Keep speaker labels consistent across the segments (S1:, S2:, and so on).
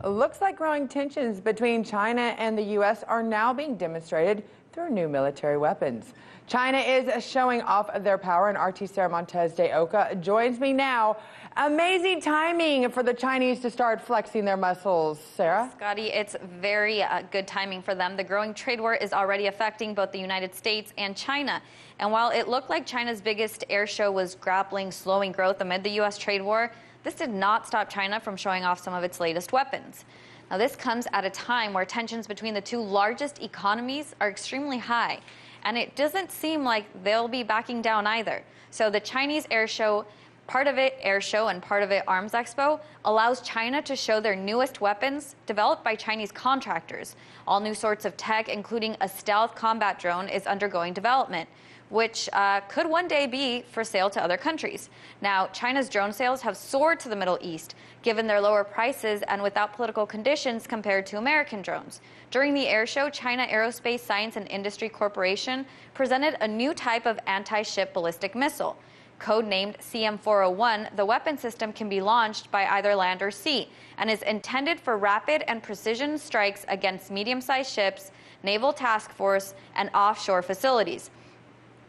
S1: Looks like growing tensions between China and the U.S. are now being demonstrated through new military weapons. China is showing off their power, and RT Sarah Montez de Oca joins me now. Amazing timing for the Chinese to start flexing their muscles. Sarah?
S2: Scotty, it's very good timing for them. The growing trade war is already affecting both the United States and China. And while it looked like China's biggest air show was grappling slowing growth amid the U.S. trade war, this did not stop China from showing off some of its latest weapons. Now, this comes at a time where tensions between the two largest economies are extremely high, and it doesn't seem like they'll be backing down either. So the Chinese air show, part of it air show and part of it arms expo, allows China to show their newest weapons developed by Chinese contractors. All new sorts of tech, including a stealth combat drone, is undergoing development, which could one day be for sale to other countries. Now, China's drone sales have soared to the Middle East, given their lower prices and without political conditions compared to American drones. During the air show, China Aerospace Science and Industry Corporation presented a new type of anti-ship ballistic missile. Codenamed CM-401, the weapon system can be launched by either land or sea and is intended for rapid and precision strikes against medium-sized ships, naval task force, and offshore facilities.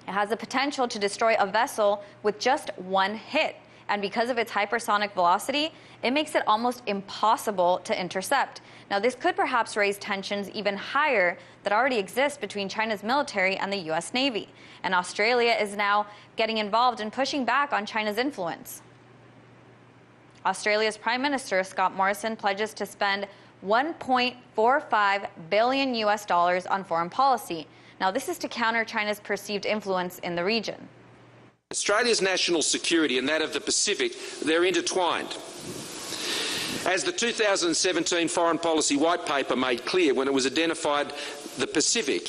S2: It has the potential to destroy a vessel with just one hit. And because of its hypersonic velocity, it makes it almost impossible to intercept. Now, this could perhaps raise tensions even higher that already exist between China's military and the U.S. Navy. And Australia is now getting involved in pushing back on China's influence. Australia's Prime Minister, Scott Morrison, pledges to spend $1.45 billion on foreign policy. Now, this is to counter China's perceived influence in the region.
S3: Australia's national security and that of the Pacific, they're intertwined. As the 2017 Foreign Policy White Paper made clear when it was identified the Pacific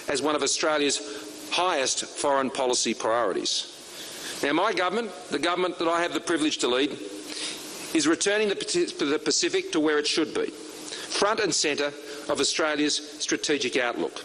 S3: as one of Australia's highest foreign policy priorities. Now, my government, the government that I have the privilege to lead, is returning the Pacific to where it should be, front and centre of Australia's strategic outlook.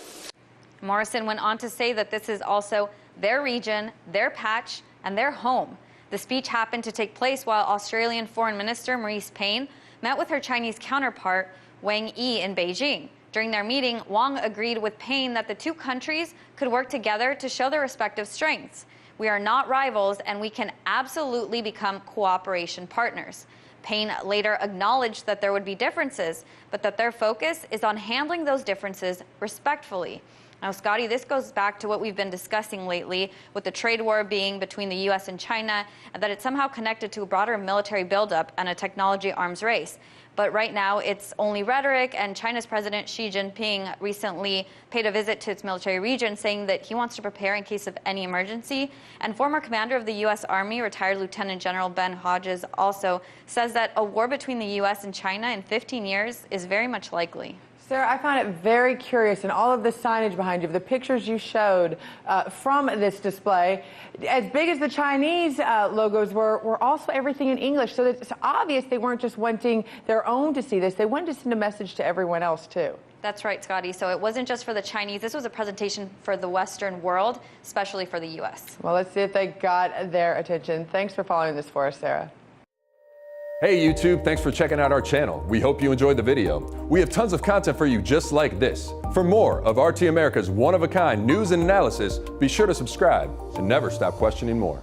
S2: Morrison went on to say that this is also their region, their patch, and their home. The speech happened to take place while Australian Foreign Minister Marise Payne met with her Chinese counterpart Wang Yi in Beijing. During their meeting, Wang agreed with Payne that the two countries could work together to show their respective strengths. We are not rivals, and we can absolutely become cooperation partners. Payne later acknowledged that there would be differences, but that their focus is on handling those differences respectfully. Now, Scotty, this goes back to what we've been discussing lately with the trade war being between the U.S. and China, and that it's somehow connected to a broader military buildup and a technology arms race. But right now, it's only rhetoric, and China's President Xi Jinping recently paid a visit to its military region, saying that he wants to prepare in case of any emergency. And former commander of the U.S. Army, retired Lieutenant General Ben Hodges, also says that a war between the U.S. and China in 15 years is very much likely.
S1: Sarah, I find it very curious, and all of the signage behind you, the pictures you showed from this display, as big as the Chinese logos were also everything in English. So it's obvious they weren't just wanting their own to see this. They wanted to send a message to everyone else, too.
S2: That's right, Scotty. So it wasn't just for the Chinese. This was a presentation for the Western world, especially for the U.S.
S1: Well, let's see if they got their attention. Thanks for following this for us, Sarah.
S4: Hey YouTube, thanks for checking out our channel. We hope you enjoyed the video. We have tons of content for you just like this. For more of RT America's one-of-a-kind news and analysis, be sure to subscribe and never stop questioning more.